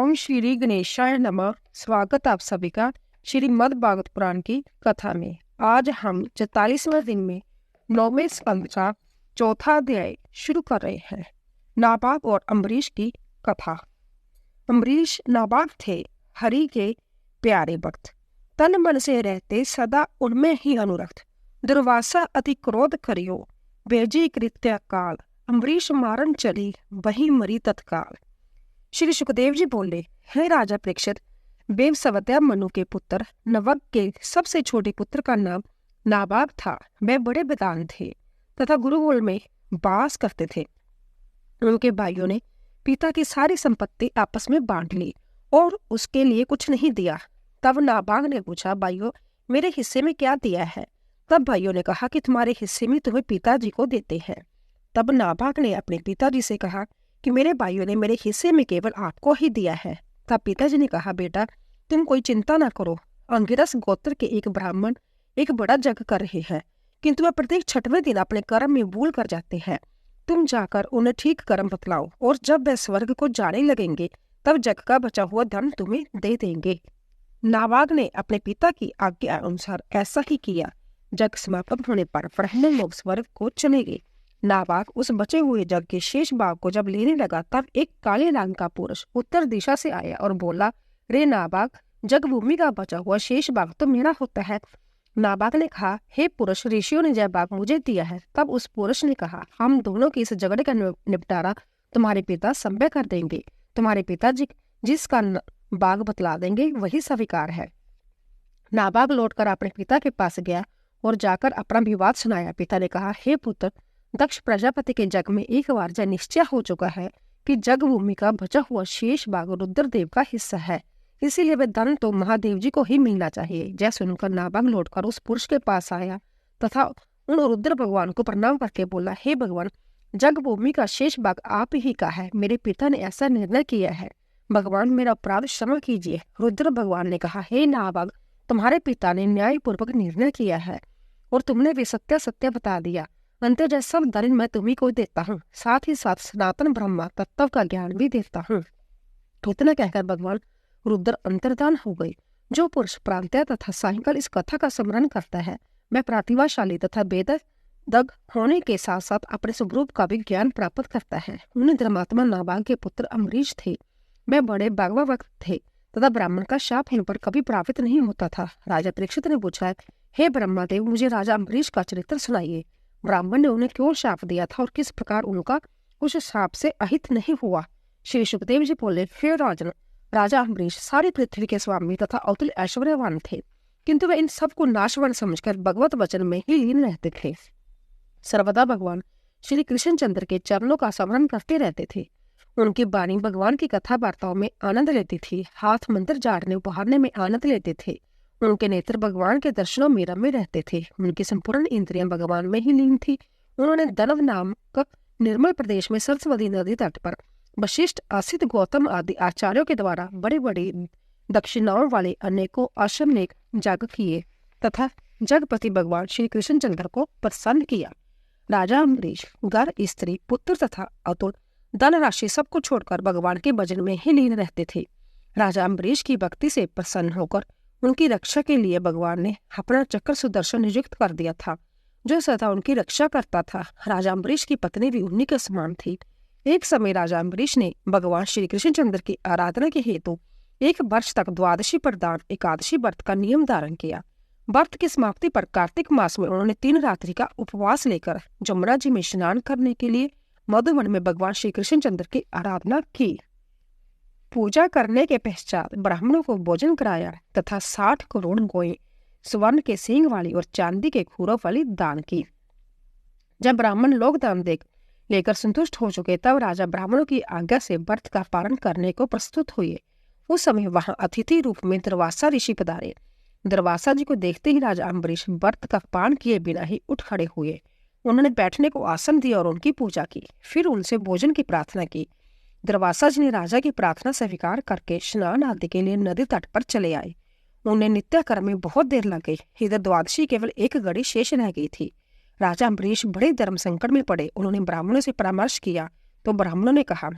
ओम श्री गणेशाय नमः। स्वागत आप सभी का श्रीमद् भागवत पुराण की कथा में। आज हम 44वें दिन में 9वें स्कंद का चौथा अध्याय शुरू कर रहे हैं। नाभाग और अम्बरीश की कथा। अम्बरीश नाभाग थे हरि के प्यारे भक्त, तन मन से रहते सदा उनमें ही अनुरक्त। दुर्वासा अति क्रोध करियो, भेजी कृत्य काल। अम्बरीश मारन चली, वही मरी तत्काल। श्री सुखदेव जी बोले, हे राजा परीक्षित, बेवसवत्या मनु के पुत्र नवग के सबसे छोटे पुत्र का नाम नाभाग था। वे बड़े विद्वान थे तथा गुरुकुल में वास करते थे। उनके भाइयों ने पिता की सारी संपत्ति आपस में बांट ली और उसके लिए कुछ नहीं दिया। तब नाभाग ने पूछा, भाइयों, मेरे हिस्से में क्या दिया है? तब भाइयों ने कहा कि तुम्हारे हिस्से में तुम्हें पिताजी को देते हैं। तब नाभाग ने अपने पिताजी से कहा कि मेरे भाइयों ने मेरे हिस्से में केवल आपको ही दिया है। तब पिताजी ने कहा, बेटा, तुम कोई चिंता ना करो। अंगिरस गोत्र के एक ब्राह्मण एक बड़ा जग कर रहे हैं, किंतु वह प्रत्येक 6वें दिन अपने कर्म में भूल कर जाते हैं। तुम जाकर उन्हें ठीक कर्म बतलाओ और जब वह स्वर्ग को जाने लगेंगे तब जग का बचा हुआ धन तुम्हें दे देंगे। नाभाग ने अपने पिता की आज्ञा अनुसार ऐसा ही किया। जग समापन होने पर ब्राह्मण लोग स्वर्ग को चले गए। नाभाग उस बचे हुए जग के शेष भाग को जब लेने लगा तब एक काले रंग का पुरुष उत्तर दिशा से आया और बोला, रे नाभाग, जग भूमि का बचा हुआ शेष भाग तो मेरा होता है। नाभाग ने कहा, हे पुरुष, ऋषियों ने यह भाग मुझे दिया है। तब उस पुरुष ने कहा, हम दोनों की इस झगड़े का निपटारा तुम्हारे पिता संभव कर देंगे। तुम्हारे पिताजी जिसका भाग बतला देंगे वही स्वीकार है। नाभाग लौटकर अपने पिता के पास गया और जाकर अपना विवाद सुनाया। पिता ने कहा, हे पुत्र, दक्ष प्रजापति के जग में एक बार यह निश्चय हो चुका है कि जग भूमि का बचा हुआ शेष भाग रुद्रदेव का हिस्सा है, इसीलिए वह धन तो महादेव जी को ही मिलना चाहिए। जय सुनकर नाभाग लौटकर उस पुरुष के पास आया तथा उन रुद्र भगवान को प्रणाम करके बोला, हे भगवान, जग भूमि का शेष भाग आप ही का है। मेरे पिता ने ऐसा निर्णय किया है, भगवान मेरा अपराध क्षमा कीजिए। रुद्र भगवान ने कहा, हे नाभाग, तुम्हारे पिता ने न्यायपूर्वक निर्णय किया है और तुमने भी सत्य सत्य बता दिया। अंतर्जय सब धन मैं तुम्ही को देता हूँ, साथ ही साथ सनातन ब्रह्मा तत्व का ज्ञान भी देता हूँ। इतना कहकर भगवान रुद्र अंतर्धान हो गए। जो पुरुष प्रांतः तथा सायंकाल इस कथा का स्मरण करता है वह प्रतिभाशाली तथा वेदज्ञ होने के साथ साथ अपने स्वरूप का भी ज्ञान प्राप्त करता है। उन्हें धर्मात्मा नाभाग के पुत्र अम्बरीश थे। वे बड़े भागवत थे तथा ब्राह्मण का शाप इन पर कभी प्राप्त नहीं होता था। राजा परीक्षित ने पूछा, हे ब्रह्मादेव, मुझे राजा अम्बरीश का चरित्र सुनाइए। ब्राह्मण ने उन्हें क्यों शाप दिया था और किस प्रकार उनका उस शाप से अहित नहीं हुआ। श्री सुखदेव जी बोले, हे राजन, राजा अम्बरीश सारी पृथ्वी के स्वामी तथा अतुल ऐश्वर्यवान थे, किंतु वे इन सब को नाशवान समझकर भगवत वचन में ही लीन रहते थे। सर्वदा भगवान श्री कृष्णचंद्र के चरणों का स्मरण करते रहते थे। उनकी वाणी भगवान की कथा वार्ताओं में आनंद लेती थी, हाथ मंत्र झाड़ने उपहारने में आनंद लेते थे। उनके नेत्र भगवान के दर्शनों में रमे रहते थे। उनकी संपूर्ण इंद्रियां भगवान में ही लीन थी। उन्होंने दनव नामक निर्मल प्रदेश में सरस्वती नदी तट पर वशिष्ठ, असित, गौतम आदि आचार्यों के द्वारा बड़े बड़े दक्षिणाओं वाले अनेकों आश्रमनेक याग किए तथा जगपति भगवान श्री कृष्णचंद्र को प्रसन्न किया। राजा अम्बरीश घर, स्त्री, पुत्र तथा अतुल धन राशि सबको छोड़कर भगवान के भजन में ही लीन रहते थे। राजा अम्बरीश की भक्ति से प्रसन्न होकर उनकी रक्षा के लिए भगवान ने अपना चक्र सुदर्शन नियुक्त कर दिया था, जो सदा उनकी रक्षा करता था। राजा अम्बरीश की पत्नी भी उन्हीं के समान थी। एक समय राजा अम्बरीश ने भगवान श्री कृष्णचंद्र की आराधना के हेतु 1 वर्ष तक द्वादशी प्रदान एकादशी व्रत का नियम धारण किया। व्रत की समाप्ति पर कार्तिक मास में उन्होंने 3 रात्रि का उपवास लेकर जमुना जी में स्नान करने के लिए मधुवन में भगवान श्री कृष्णचंद्र की आराधना की। पूजा करने के पश्चात ब्राह्मणों को भोजन कराया तथा 60 करोड़ गोएं स्वर्ण के सींग वाली और चांदी के खूरों वाली दान की। जब ब्राह्मण लोग दान लेकर संतुष्ट हो चुके तब राजा ब्राह्मणों की आज्ञा से व्रत का पालन करने को प्रस्तुत हुए। उस समय वहां अतिथि रूप में दुर्वासा ऋषि पधारे। दुर्वासा जी को देखते ही राजा अम्बरीश व्रत का पान किए बिना ही उठ खड़े हुए। उन्होंने बैठने को आसन दिया और उनकी पूजा की, फिर उनसे भोजन की प्रार्थना की। दुर्वासा जी ने राजा की प्रार्थना स्वीकार करके स्नान आदि के लिए नदी तट पर चले आए। उन्हें नित्य कर्म में बहुत देर लग गई। इधर द्वादशी केवल 1 घड़ी शेष रह गई थी। राजा अम्बरीश बड़े धर्म संकट में पड़े। उन्होंने ब्राह्मणों से परामर्श किया तो ब्राह्मणों ने कहा,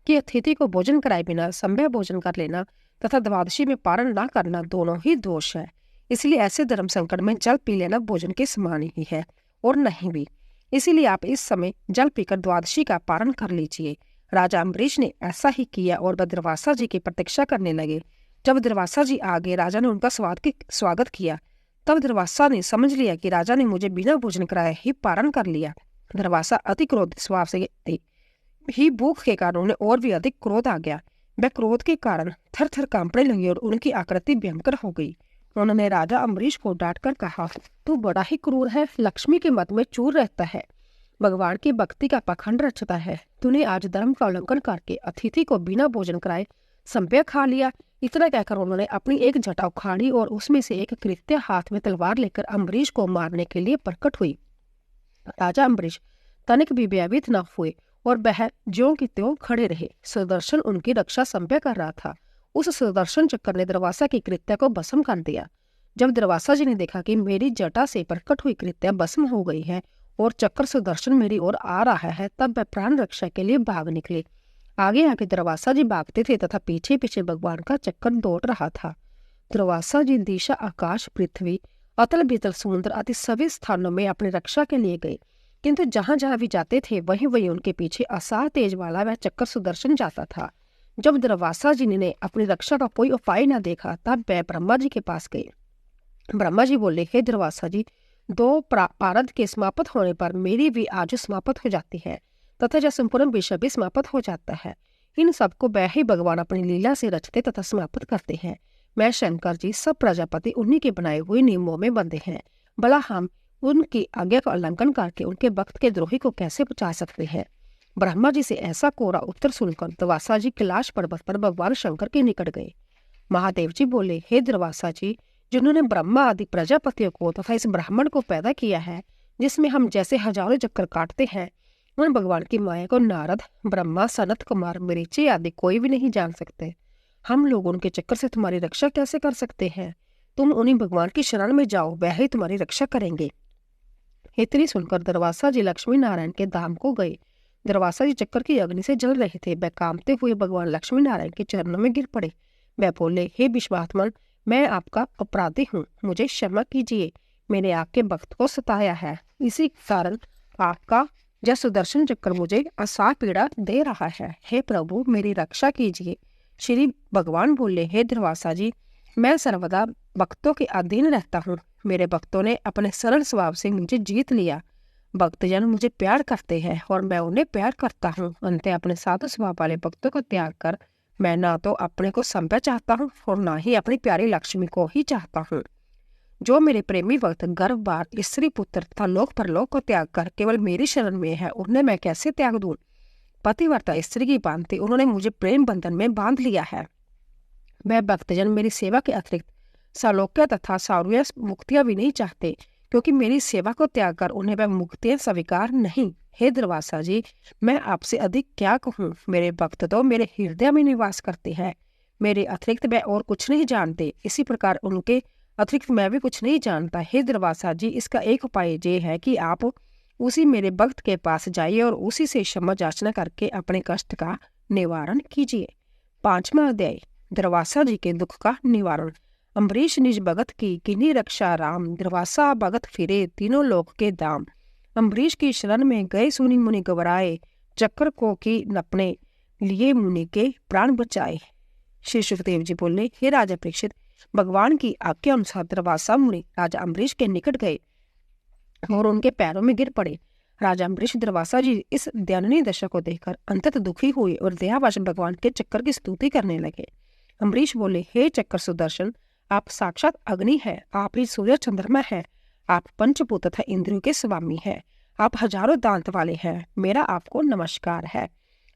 कि अतिथि को भोजन कराए बिना संभव भोजन कर लेना तथा द्वादशी में पारण न करना दोनों ही दोष है। इसलिए ऐसे धर्म संकट में जल पी लेना भोजन के समान ही है और नहीं भी। इसीलिए आप इस समय जल पीकर द्वादशी का पारण कर लीजिए। राजा अम्बरीश ने ऐसा ही किया और वह दुर्वासा जी की प्रतीक्षा करने लगे। जब दुर्वासा जी आ गए, राजा ने उनका स्वागत किया। तब दुर्वासा ने समझ लिया कि राजा ने मुझे बिना भोजन कराए ही पारण कर लिया। दुर्वासा अति क्रोधित स्वभाव से थे। ही भूख के कारण उन्हें और भी अधिक क्रोध आ गया। वह क्रोध के कारण थर थर कांपने लगे और उनकी आकृति भयंकर हो गई। उन्होंने राजा अम्बरीश को डांटकर कहा, तू बड़ा ही क्रूर है, लक्ष्मी के मत में चूर रहता है, भगवान की भक्ति का पाखंड रचता है। तूने आज धर्म का उल्लंघन करके अतिथि को बिना भोजन कराए संभ्य खा लिया। इतना कहकर उन्होंने अपनी एक जटा उखाड़ी और उसमें से एक कृत्य हाथ में तलवार लेकर अम्बरीश को मारने के लिए प्रकट हुई। राजा अम्बरीश तनिक भी भयभीत न हुए और वह ज्यों की त्यों खड़े रहे। सुदर्शन उनकी रक्षा संभ्य कर रहा था। उस सुदर्शन चक्कर ने दुर्वासा की कृत्या को भस्म कर दिया। जब दुर्वासा जी ने देखा कि मेरी जटा से प्रकट हुई कृत्या भस्म हो गई है और चक्कर सुदर्शन मेरी ओर आ रहा है, तब वह प्राण रक्षा के लिए भाग निकले। आगे आगे दुर्वासा जी भागते थे तथा पीछे पीछे भगवान का चक्कर दौड़ रहा था। दुर्वासा जी दिशा, आकाश, पृथ्वी, अतल बीतल समुद्र आदि सभी स्थानों में अपनी रक्षा के लिए गए, किंतु जहां जहां भी जाते थे वहीं वहीं उनके पीछे असार तेज वाला वह चक्कर सुदर्शन जाता था। जब दुर्वासा जी ने अपनी रक्षा का कोई उपाय न देखा, तब वह ब्रह्मा जी के पास गए। ब्रह्मा जी बोले, हे दुर्वासा जी, दो पारद के समाप्त होने पर मेरी भी आयु समाप्त हो जाती है तथा जब संपूर्ण विश्व भी समाप्त हो जाता है। इन सबको वह ही भगवान अपनी लीला से रचते तथा समाप्त करते हैं। मैं शंकर जी सब प्रजापति उन्हीं के बनाए हुए नियमों में बंधे हैं। भला हम उनकी आज्ञा का उल्लंघन करके उनके भक्त के द्रोही को कैसे बचा सकते हैं। ब्रह्मा जी से ऐसा कोरा उत्तर सुनकर दुर्वासा जी कैलाश पर्वत पर भगवान शंकर के निकट गए। महादेव जी बोले, हे दुर्वासा जी, जिन्होंने ब्रह्मा आदि प्रजापतियों को तथा इस ब्राह्मण को पैदा किया है, जिसमें हम जैसे हजारों चक्कर काटते हैं, उन भगवान की माया को नारद, ब्रह्मा, सनत कुमार, मरीचि आदि कोई भी नहीं जान सकते। हम लोग उनके चक्कर से तुम्हारी रक्षा कैसे कर सकते हैं। तुम उन्हीं भगवान की शरण में जाओ, वह ही तुम्हारी रक्षा करेंगे। इतनी सुनकर दुर्वासा जी लक्ष्मी नारायण के धाम को गए। दुर्वासा जी चक्कर की अग्नि से जल रहे थे। वह कांपते हुए भगवान लक्ष्मी नारायण के चरणों में गिर पड़े। वह बोले, हे विश्वात्मन, मैं आपका अपराधी हूँ, मुझे क्षमा कीजिए। मैंने आपके भक्त को सताया है, इसी कारण आपका यह सुदर्शन चक्कर मुझे असार पीड़ा दे रहा है। हे प्रभु, मेरी रक्षा कीजिए। श्री भगवान बोले, हे दुर्वासा जी, मैं सर्वदा भक्तों के अधीन रहता हूँ। मेरे भक्तों ने अपने सरल स्वभाव से मुझे जीत लिया। भक्तजन मुझे प्यार करते हैं और मैं उन्हें प्यार करता हूँ। अंत अपने साधु स्वभाव वाले भक्तों को त्याग कर मैं ना तो अपने को संभ्य चाहता हूँ और ना ही अपनी प्यारी लक्ष्मी को ही चाहता हूँ। जो मेरे प्रेमी भक्त गर्भ बार स्त्री पुत्र तथा लोक परलोक को त्याग कर केवल मेरी शरण में है, उन्हें मैं कैसे त्याग दूं। पतिव्रता स्त्री की भांति उन्होंने मुझे प्रेम बंधन में बांध लिया है। वह भक्तजन मेरी सेवा के अतिरिक्त सालोक्य तथा सारूय मुक्तियां भी नहीं चाहते, क्योंकि मेरी सेवा को त्याग कर उन्हें वह मुक्तियां स्वीकार नहीं। हे दुर्वासा जी, मैं आपसे अधिक क्या कहूँ। मेरे भक्त तो मेरे हृदय में निवास करते हैं, मेरे अतिरिक्त वह और कुछ नहीं जानते। इसी प्रकार उनके अतिरिक्त मैं भी कुछ नहीं जानता। हे दुर्वासा जी, इसका एक उपाय ये है कि आप उसी मेरे भक्त के पास जाइए और उसी से क्षमा याचना करके अपने कष्ट का निवारण कीजिए। 5वां अध्याय, दुर्वासा जी के दुख का निवारण। अम्बरीश निज भगत की किन्ही रक्षा राम, दुर्वासा भगत फिरे तीनों लोक के दाम। अम्बरीश की शरण में गए सुनी मुनि घबराए, चक्कर को की नपने लिए मुनि के प्राण बचाए। श्री सुखदेव जी बोले, हे राजा परीक्षित, भगवान की आज्ञा अनुसार दुर्वासा मुनि राजा अम्बरीश के निकट गए और उनके पैरों में गिर पड़े। राजा अम्बरीश दुर्वासा जी इस दयनीय दशा को देखकर अंतत दुखी हुए और दयावश भगवान के चक्कर की स्तुति करने लगे। अम्बरीश बोले, हे चक्कर सुदर्शन, आप साक्षात अग्नि है, आप ही सूर्य चंद्रमा है, आप पंचभूत तथा इंद्रियों के स्वामी हैं, आप हजारों दांत वाले हैं। मेरा आपको नमस्कार है।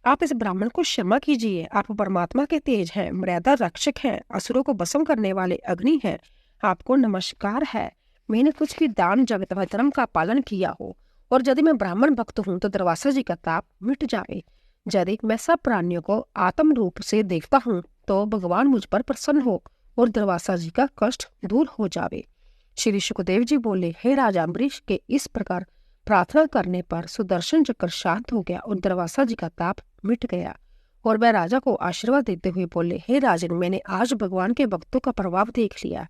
आप इस ब्राह्मण को क्षमा कीजिए। आप परमात्मा के तेज हैं, मर्यादा रक्षक हैं, असुरों को भस्म करने वाले अग्नि हैं। आपको नमस्कार है। मैंने कुछ भी दान जगत व धर्म का पालन किया हो और यदि मैं ब्राह्मण भक्त हूँ तो दुर्वासा जी का ताप मिट जाए। यदि मैं सब प्राणियों को आत्म रूप से देखता हूँ तो भगवान मुझ पर प्रसन्न हो और दुर्वासा जी का कष्ट दूर हो जावे। श्री सुखदेव जी बोले, हे राजा अम्बरीश के इस प्रकार प्रार्थना करने पर सुदर्शन चक्कर शांत हो गया और दुर्वासा जी का ताप मिट गया और वह राजा को आशीर्वाद देते हुए बोले, हे राजन, मैंने आज भगवान के भक्तों का प्रभाव देख लिया।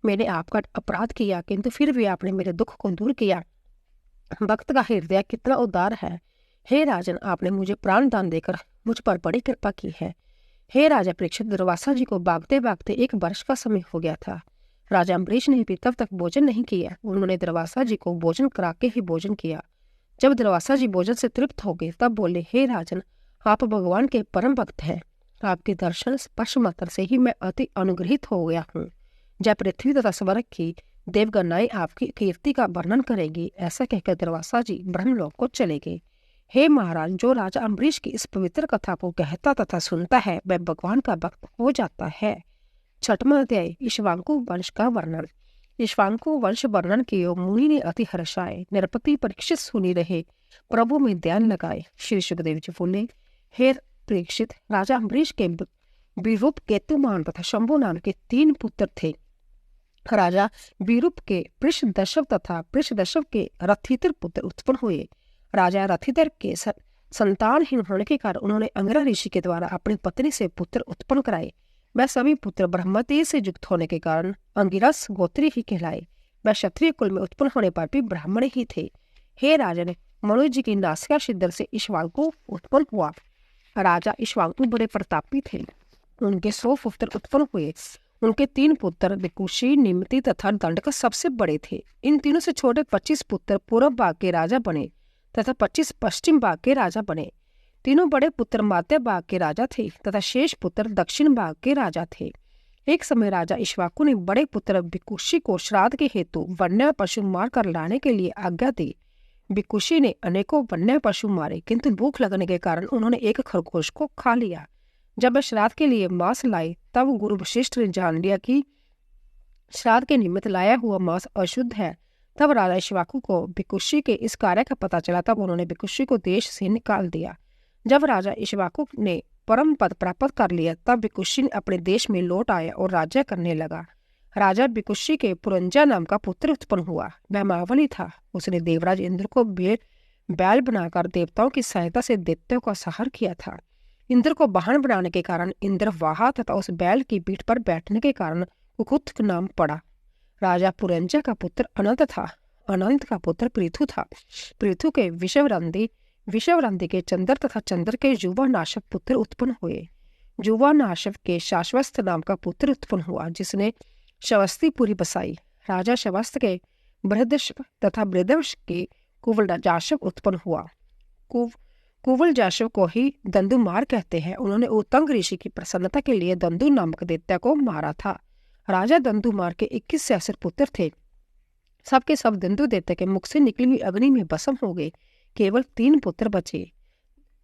मैंने आपका अपराध किया, किंतु फिर भी आपने मेरे दुख को दूर किया। भक्त का हृदय कितना उदार है। हे राजन, आपने मुझे प्राण दान देकर मुझ पर बड़ी कृपा की है। हे राजा परीक्षित, दुर्वासा जी को भागते भागते 1 वर्ष का समय हो गया था। राजा अम्बरीश ने भी तब तक भोजन नहीं किया। उन्होंने दुर्वासा जी को भोजन करा के ही भोजन किया। जब दुर्वासा जी भोजन से तृप्त हो गए तब बोले, हे राजन, आप भगवान के परम भक्त हैं। आपके दर्शन स्पर्श मात्र से ही मैं अति अनुग्रहित हो गया हूँ। जब पृथ्वी तथा स्वर्ग की देवगन्नाएं आपकी कीर्ति का वर्णन करेगी। ऐसा कहकर दुर्वासा जी ब्रह्मलोक को चले गए। हे महाराज, जो राजा अम्बरीश की इस पवित्र कथा को कहता तथा सुनता है वह भगवान का भक्त हो जाता है। 6वां अध्याय, इक्ष्वाकु वंश का वर्णन। इक्ष्वाकु वंश वर्णन किए मुनि ने अति हर्षाए। नरपति परीक्षित सुनी रहे, प्रभु में ध्यान लगाए। श्री सुखदेव जी बोले, हे परीक्षित, राजा अम्बरीश के विरूप, केतुमान तथा शंभु नाम के 3 पुत्र थे। राजा विरूप के पृषदशव तथा पृषदशव के रथितर पुत्र उत्पन्न हुए। राजा रथितर के संतानहीन होने के कारण उन्होंने अंगिरा ऋषि के द्वारा अपनी पत्नी से पुत्र उत्पन्न कराए। वह सभी पुत्र ब्रह्मतेज से युक्त होने के कारण अंगिरस गोत्री ही कहलाए। वह क्षत्रिय कुल में उत्पन्न होने पर भी ब्राह्मण ही थे। हे राजन, मनु जी की नासिका सिद्धर से इक्ष्वाकु उत्पन्न हुआ। राजा इक्ष्वाकु बड़े प्रतापी थे। उनके 100 पुत्र उत्पन्न हुए। उनके 3 पुत्र विकुशी, निमति तथा दंडक सबसे बड़े थे। इन तीनों से छोटे 25 पुत्र पूर्व भाग के राजा बने तथा 25 पश्चिम भाग के राजा बने। तीनों बड़े पुत्र मध्य भाग के राजा थे तथा शेष पुत्र दक्षिण भाग के राजा थे। एक समय राजा इक्ष्वाकु ने बड़े पुत्र विकुशी को श्राद्ध के हेतु वन्य पशु मार कर लाने के लिए आज्ञा दी। विकुशी ने अनेकों वन्य पशु मारे, किंतु भूख लगने के कारण उन्होंने एक खरगोश को खा लिया। जब वह श्राद्ध के लिए मांस लाए तब गुरु वशिष्ठ ने जान लिया कि श्राद्ध के निमित्त लाया हुआ मांस अशुद्ध है। तब राजा इक्ष्वाकु को विकुशी के इस कार्य का पता चला। तब उन्होंने विकुशी को देश से निकाल दिया। जब राजा इक्ष्वाकु ने परम पद प्राप्त कर लिया तब विकुशी अपने देश में लौट आया और राज्य करने लगा। राजा विकुशी के पुरंजा नाम का पुत्र उत्पन्न हुआ। वह महाबली था। उसने देवराज इंद्र को बैल बनाकर देवताओं की सहायता से दैत्यों का संहार किया था। इंद्र को वाहन बनाने के कारण इंद्रवाहा तथा उस बैल की पीठ पर बैठने के कारण कुकुत नाम पड़ा। राजा पुरंजा का पुत्र अनंत था। अनंत का पुत्र पृथु था। पृथु के विषवरंदी के चंद्र तथा चंद्र के युवा नाशक पुत्र उत्पन्न हुए। युवा नाशक के शाश्वस्त नाम का पुत्र उत्पन्न हुआ, जिसने शवस्तीपुरी बसाई। राजा शवस्त के बृहदशव तथा बृहदवश के कुवलजाशव उत्पन्न हुआ। कुवलजाशव को ही दंदुमार कहते हैं। उन्होंने उत्तंग ऋषि की प्रसन्नता के लिए दंदु नामक दैत्य को मारा था। राजा दंदुमार के 21 सहस्र पुत्र थे। सबके सब दंदु दैत्य के मुख से निकली हुई अग्नि में भस्म हो गए। केवल 3 पुत्र बचे,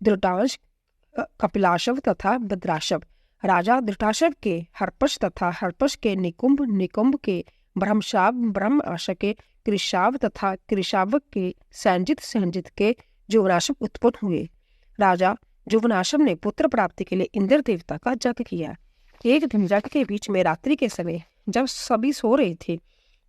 धृतराष्ट्र, कपिलाशव तथा भद्राशव। राजा धृतराष्ट्र के हर्पश तथा हर्पश के निकुंभ, निकुंभ के ब्रह्मशाव, ब्रह्माश के कृशाव तथा कृशाव के संजित, संजित के जुवनाशव उत्पन्न हुए। राजा जुवनाशव ने पुत्र प्राप्ति के लिए इंद्र देवता का यज्ञ किया। एक दिन यज्ञ के बीच में रात्रि के समय जब सभी सो रहे थे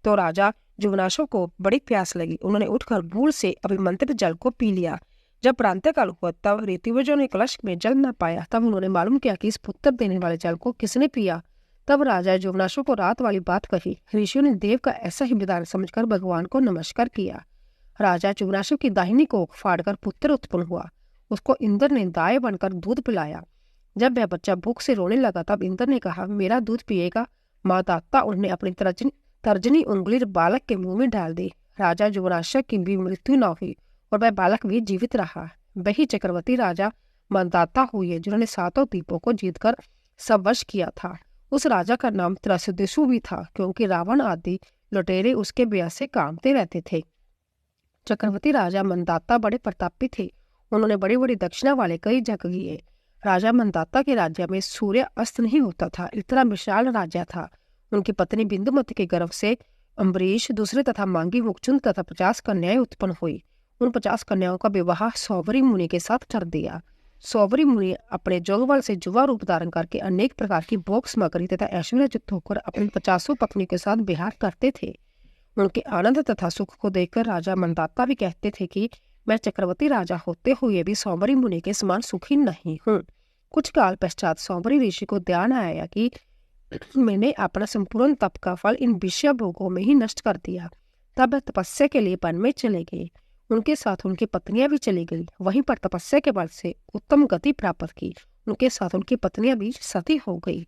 तो राजा जुवनाशव को बड़ी प्यास लगी। उन्होंने उठकर भूल से अभिमंत्रित जल को पी लिया। जब प्रांतःकाल हुआ तब ऋतुवजों ने कलश में जल न पाया। तब उन्होंने मालूम किया कि इस पुत्र देने वाले जल को किसने पिया। तब राजा जुवनाशव को रात वाली बात कही। ऋषियों ने देव का ऐसा ही विधान समझकर भगवान को नमस्कार किया। राजा जुवनाशव की दाहिनी कोख फाड़कर पुत्र उत्पन्न हुआ। उसको इंद्र ने दाएं बनकर दूध पिलाया। जब वह बच्चा भूख से रोने लगा तब इंद्र ने कहा, मेरा दूध पिएगा। माता उन्होंने अपनी तर्जनी उंगली बालक के मुंह में डाल दी। राजा जुवनाशव की भी मृत्यु न हुई और वह बालक भी जीवित रहा। वही चक्रवर्ती राजा मंदाता हुए जिन्होंने 7 द्वीपों को जीतकर सब वश किया था। उस राजा का नाम त्रसदेशु भी था, क्योंकि रावण आदि लुटेरे उसके ब्याह से कामते रहते थे। चक्रवर्ती राजा मंदाता बड़े प्रतापी थे। उन्होंने बड़ी बड़ी दक्षिणा वाले कई यज्ञ किए। राजा मंदाता के राज्य में सूर्य अस्त नहीं होता था, इतना विशाल राज्य था। उनकी पत्नी बिंदुमती के गर्भ से अम्बरीश, दूसरे तथा मांगी, मुक्चुंद तथा 50 कन्याएं उत्पन्न हुई। उन 50 कन्याओं का विवाह सौवरी मुनि के साथ कर दिया। सौवरी मुनि अपने जोगबल से जुवा रूप धारण करके अनेक प्रकार की भोग सामग्री तथा ऐश्वर्य युक्त होकर अपनी 50 पत्नियों के साथ विहार करते थे। उनके आनंद तथा सुख को देखकर राजा मंदाता भी कहते थे कि मैं चक्रवर्ती राजा होते हुए भी सौवरी मुनि के समान सुखी नहीं हूँ। कुछ काल पश्चात सौंबरी ऋषि को ध्यान आया कि मैंने अपना संपूर्ण तप का फल इन विषय भोगों में ही नष्ट कर दिया। तब वह तपस्या के लिए वन में चले गए। उनके साथ उनकी पत्नियां भी चली गई। वहीं पर तपस्या के बल से उत्तम गति प्राप्त की। उनके साथ उनकी पत्नियां भी सती हो गई।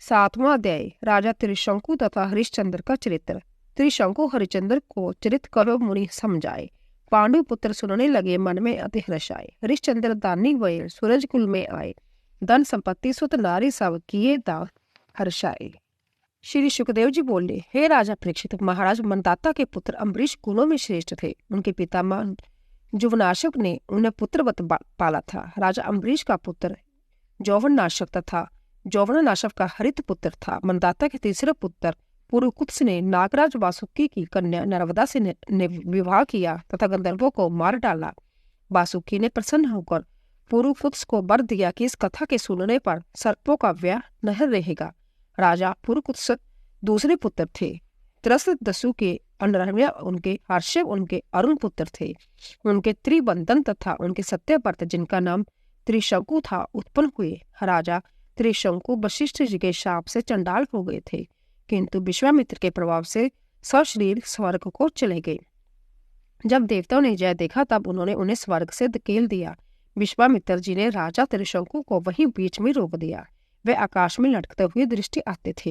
7वां अध्याय, राजा त्रिशंकु तथा हरिश्चंद्र का चरित्र। त्रिशंकु हरिश्चंद्र को चरित्र करो मुनि समझाए। पांडु पुत्र सुनने लगे, मन में अति हर्ष आए। हरिश्चंद्र दानी हुए, सूरज कुल में आए। धन संपत्ति सुत नारी सब किए दान हर्षाए। श्री सुखदेव जी बोले, हे राजा परीक्षित, महाराज मंदाता के पुत्र अम्बरीश गुणों में श्रेष्ठ थे। उनके पितामह जुवनाशक ने उन्हें पुत्रवत पाला था। राजा अम्बरीश का पुत्र जौवननाशक तथा जौवननाशक का हरित पुत्र था। मंदाता के तीसरे पुत्र पुरुकुत्स ने नागराज वासुकी की कन्या नर्मदा से विवाह किया तथा गंधर्वों को मार डाला। वासुकी ने प्रसन्न होकर पुरुकुत्स को वर दिया कि इस कथा के सुनने पर सर्पों का व्याह नहीं रहेगा। राजा पुरुकुत्स दूसरे पुत्र थे। त्रसदसु के अनरम्या उनके, हर्षव उनके अरुण पुत्र थे। उनके त्रिबंधन तथा उनके सत्यव्रत, जिनका नाम त्रिशंकु था, उत्पन्न हुए। राजा त्रिशंकु वशिष्ठ जी के शाप से चंडाल हो गए थे, किंतु विश्वामित्र के प्रभाव से सशरीर स्वर्ग को चले गए। जब देवताओं ने जय देखा तब उन्होंने उन्हें स्वर्ग से धकेल दिया। विश्वामित्र जी ने राजा त्रिशंकु को वहीं बीच में रोक दिया। वे आकाश में लटकते हुए दृष्टि आते थे।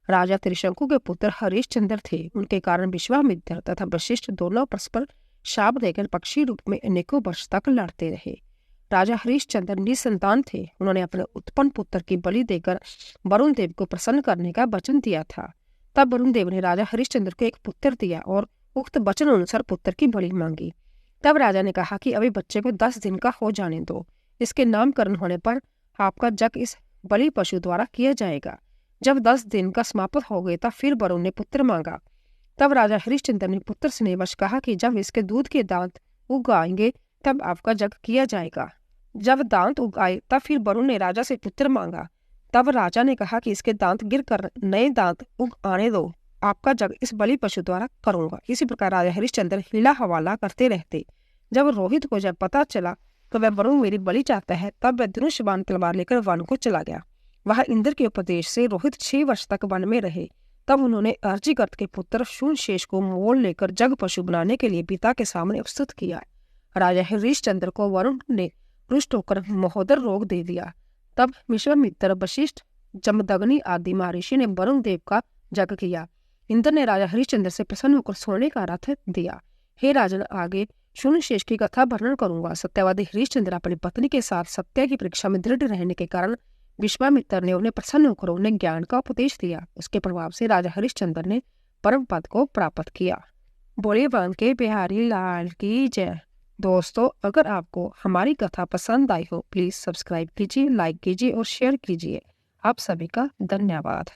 राजा त्रिशंकु के पुत्र हरिश्चंद्र थे। उनके कारण विश्वामित्र तथा वशिष्ठ दोनों परस्पर शाप देकर पक्षी रूप में अनेकों वर्ष तक लड़ते रहे। राजा हरिश्चंद्र निसंतान थे। उन्होंने अपने उत्पन्न पुत्र की बलि देकर वरुण देव को प्रसन्न करने का वचन दिया था। तब वरुण देव ने राजा हरिश्चंद्र को एक पुत्र दिया और उक्त वचन अनुसार पुत्र की बलि मांगी। तब राजा ने कहा कि अभी बच्चे को 10 दिन का हो जाने दो। इसके नामकरण होने पर आपका यज्ञ इस बलि पशु द्वारा किया जाएगा। जब 10 दिन का समाप्त हो गया तब फिर वरुण ने पुत्र मांगा। तब राजा हरिश्चंद्र ने पुत्र स्नेहवश कहा कि जब इसके दूध के दांत उग आएंगे तब आपका यज्ञ किया जाएगा। जब दांत उग आए तब फिर वरुण ने राजा से पुत्र मांगा। तब राजा ने कहा कि इसके दांत गिर कर नए दांत उग आने दो, आपका यज्ञ इस बलि पशु द्वारा करूंगा। इसी प्रकार राजा हरिश्चंद्र हिला हवाला करते रहते। जब रोहित को जब पता चला तो वह वरुण मेरी बलि चाहता है, तब वह धनुष्यबाण तलवार लेकर वन को चला गया। वह इंद्र के उपदेश से रोहित 6 वर्ष तक वन में रहे। तब उन्होंने अर्जिगर्त के पुत्र शूलशेष को मोल लेकर जग पशु बनाने के लिए पिता के सामने उपस्थित किया। राजा हरिश्चंद्र को वरुण ने रुष्ट होकर महोदर रोग दे दिया। तब विश्वामित्र, वशिष्ठ, जमदग्नि आदि महर्षि ने वरुण देव का यज्ञ किया। इंद्र ने राजा हरिश्चंद्र से प्रसन्न होकर सोने का रथ दिया। हे राजन, आगे शूलशेष की कथा वर्णन करूंगा। सत्यवादी हरिश्चंद्र अपनी पत्नी के साथ सत्य की परीक्षा में दृढ़ रहने के कारण विश्वामित्र ने उन्हें प्रसन्न होकर उन्हें ज्ञान का उपदेश दिया। उसके प्रभाव से राजा हरिश्चंद्र ने परम पद को प्राप्त किया। बोले वन के बिहारी लाल की जय। दोस्तों, अगर आपको हमारी कथा पसंद आई हो प्लीज सब्सक्राइब कीजिए, लाइक कीजिए और शेयर कीजिए। आप सभी का धन्यवाद।